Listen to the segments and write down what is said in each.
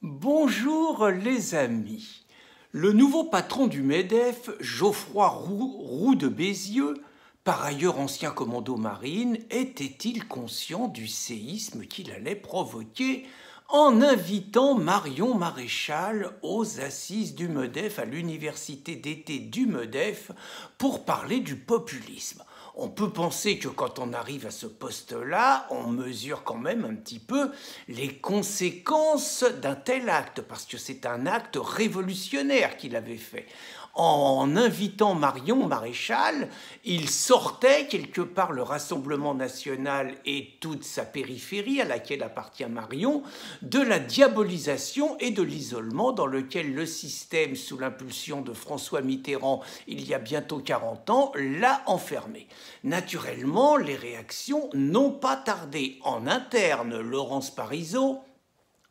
Bonjour les amis. Le nouveau patron du MEDEF, Geoffroy Roux de Bézieux, par ailleurs ancien commando marine, était-il conscient du séisme qu'il allait provoquer en invitant Marion Maréchal aux assises du MEDEF à l'université d'été du MEDEF pour parler du populisme? On peut penser que quand on arrive à ce poste-là, on mesure quand même un petit peu les conséquences d'un tel acte, parce que c'est un acte révolutionnaire qu'il avait fait. En invitant Marion Maréchal, il sortait quelque part le Rassemblement national et toute sa périphérie à laquelle appartient Marion de la diabolisation et de l'isolement dans lequel le système, sous l'impulsion de François Mitterrand il y a bientôt 40 ans, l'a enfermé. Naturellement, les réactions n'ont pas tardé. En interne, Laurence Parisot,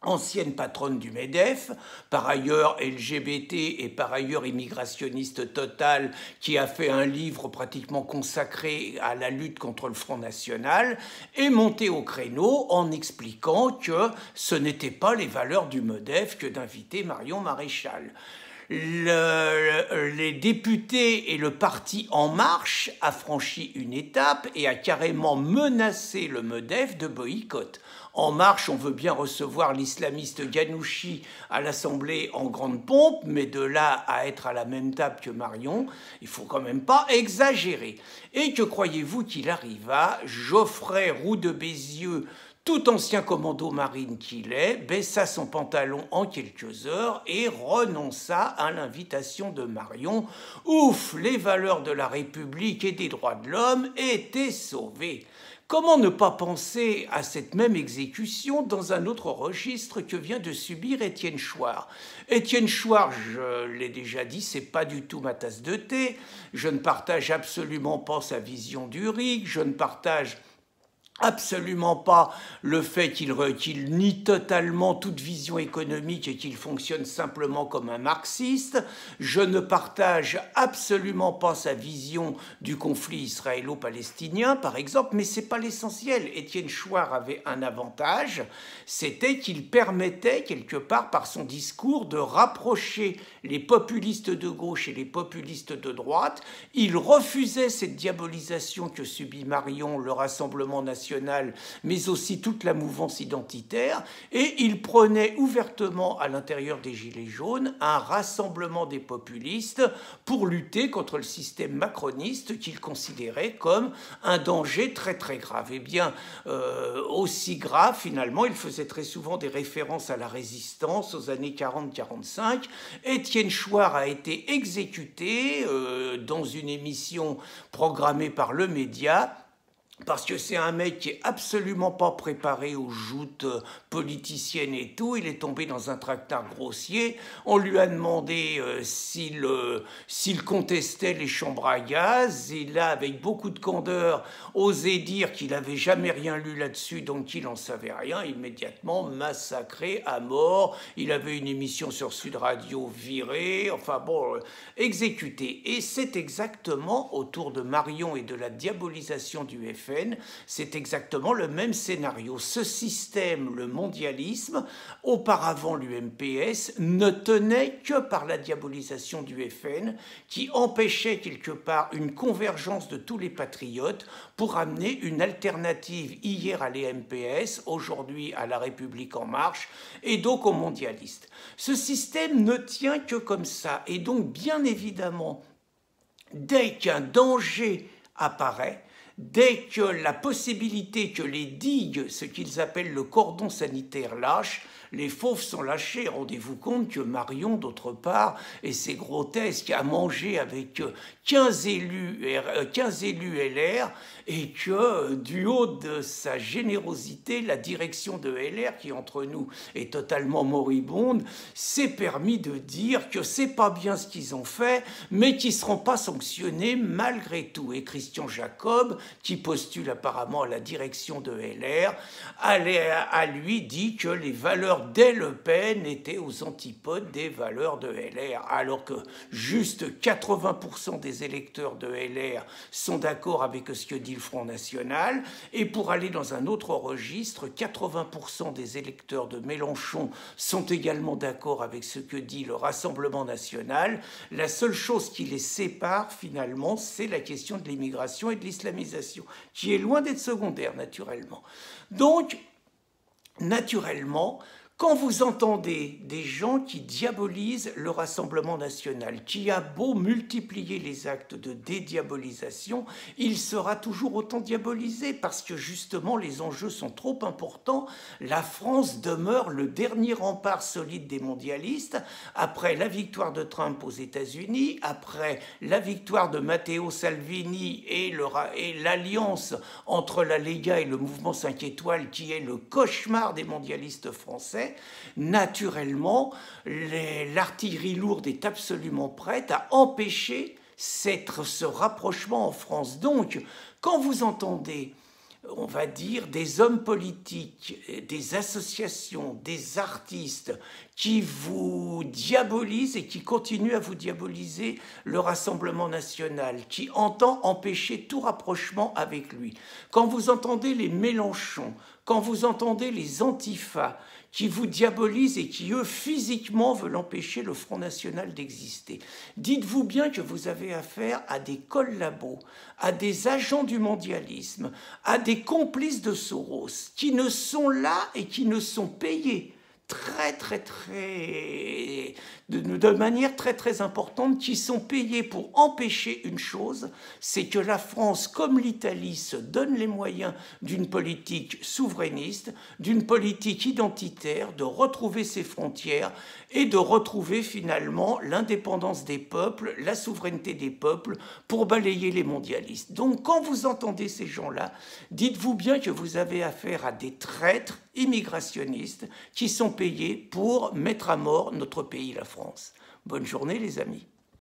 ancienne patronne du MEDEF, par ailleurs LGBT et par ailleurs immigrationniste totale, qui a fait un livre pratiquement consacré à la lutte contre le Front National, est montée au créneau en expliquant que ce n'étaient pas les valeurs du MEDEF que d'inviter Marion Maréchal. Les députés et le parti En Marche a franchi une étape et a carrément menacé le MEDEF de boycott. En Marche, on veut bien recevoir l'islamiste Ghanouchi à l'Assemblée en grande pompe, mais de là à être à la même table que Marion, il faut quand même pas exagérer. Et que croyez-vous qu'il arriva? Geoffroy Roux de Bézieux, tout ancien commando marine qu'il est, baissa son pantalon en quelques heures et renonça à l'invitation de Marion. Ouf, les valeurs de la République et des droits de l'homme étaient sauvées. Comment ne pas penser à cette même exécution dans un autre registre que vient de subir Étienne Chouard? Étienne Chouard, je l'ai déjà dit, c'est pas du tout ma tasse de thé. Je ne partage absolument pas sa vision du RIC. Je ne partage absolument pas le fait qu'il nie totalement toute vision économique et qu'il fonctionne simplement comme un marxiste. Je ne partage absolument pas sa vision du conflit israélo-palestinien, par exemple, mais ce n'est pas l'essentiel. Étienne Chouard avait un avantage, c'était qu'il permettait, quelque part, par son discours, de rapprocher les populistes de gauche et les populistes de droite. Il refusait cette diabolisation que subit Marion, le Rassemblement national, mais aussi toute la mouvance identitaire, et il prenait ouvertement à l'intérieur des Gilets jaunes un rassemblement des populistes pour lutter contre le système macroniste qu'il considérait comme un danger très très grave. Eh bien, aussi grave, finalement, il faisait très souvent des références à la résistance aux années 40-45. Étienne Chouard a été exécuté dans une émission programmée par Le Média, parce que c'est un mec qui est absolument pas préparé aux joutes politiciennes et tout. Il est tombé dans un tractard grossier. On lui a demandé s'il contestait les chambres à gaz. Et là, avec beaucoup de candeur, osait dire qu'il n'avait jamais rien lu là-dessus, donc qu'il n'en savait rien. Immédiatement massacré à mort. Il avait une émission sur Sud Radio virée. Enfin bon, exécuté. Et c'est exactement autour de Marion et de la diabolisation du FN. C'est exactement le même scénario. Ce système, le mondialisme, auparavant l'UMPS, ne tenait que par la diabolisation du FN, qui empêchait quelque part une convergence de tous les patriotes pour amener une alternative hier à l'UMPS, aujourd'hui à la République en marche, et donc aux mondialistes. Ce système ne tient que comme ça, et donc bien évidemment, dès qu'un danger apparaît, dès que la possibilité que les digues, ce qu'ils appellent le cordon sanitaire, lâchent, les fauves sont lâchés. Rendez-vous compte que Marion, d'autre part, et c'est grotesque, a mangé avec 15 élus LR, et que du haut de sa générosité, la direction de LR, qui entre nous est totalement moribonde, s'est permis de dire que c'est pas bien ce qu'ils ont fait, mais qu'ils ne seront pas sanctionnés malgré tout. Et Christian Jacob qui postule apparemment à la direction de LR, a lui dit que les valeurs des Le Pen étaient aux antipodes des valeurs de LR, alors que juste 80% des électeurs de LR sont d'accord avec ce que dit le Front National, et pour aller dans un autre registre, 80% des électeurs de Mélenchon sont également d'accord avec ce que dit le Rassemblement national. La seule chose qui les sépare finalement, c'est la question de l'immigration et de l'islamisation, qui est loin d'être secondaire naturellement. Donc, naturellement, quand vous entendez des gens qui diabolisent le Rassemblement national, qui a beau multiplier les actes de dédiabolisation, il sera toujours autant diabolisé parce que justement les enjeux sont trop importants. La France demeure le dernier rempart solide des mondialistes après la victoire de Trump aux États-Unis, après la victoire de Matteo Salvini et l'alliance entre la Lega et le mouvement 5 étoiles qui est le cauchemar des mondialistes français. Naturellement, l'artillerie lourde est absolument prête à empêcher ce rapprochement en France. Donc, quand vous entendez, on va dire, des hommes politiques, des associations, des artistes qui vous diabolisent et qui continuent à vous diaboliser le Rassemblement national, qui entend empêcher tout rapprochement avec lui, quand vous entendez les Mélenchon, quand vous entendez les Antifas, qui vous diabolisent et qui, eux, physiquement veulent empêcher le Front National d'exister. Dites-vous bien que vous avez affaire à des collabos, à des agents du mondialisme, à des complices de Soros, qui ne sont là et qui ne sont payés de manière très importante, qui sont payés pour empêcher une chose, c'est que la France, comme l'Italie, se donne les moyens d'une politique souverainiste, d'une politique identitaire, de retrouver ses frontières et de retrouver finalement l'indépendance des peuples, la souveraineté des peuples pour balayer les mondialistes. Donc quand vous entendez ces gens-là, dites-vous bien que vous avez affaire à des traîtres immigrationnistes qui sont payés pour mettre à mort notre pays, la France. Bonne journée les amis.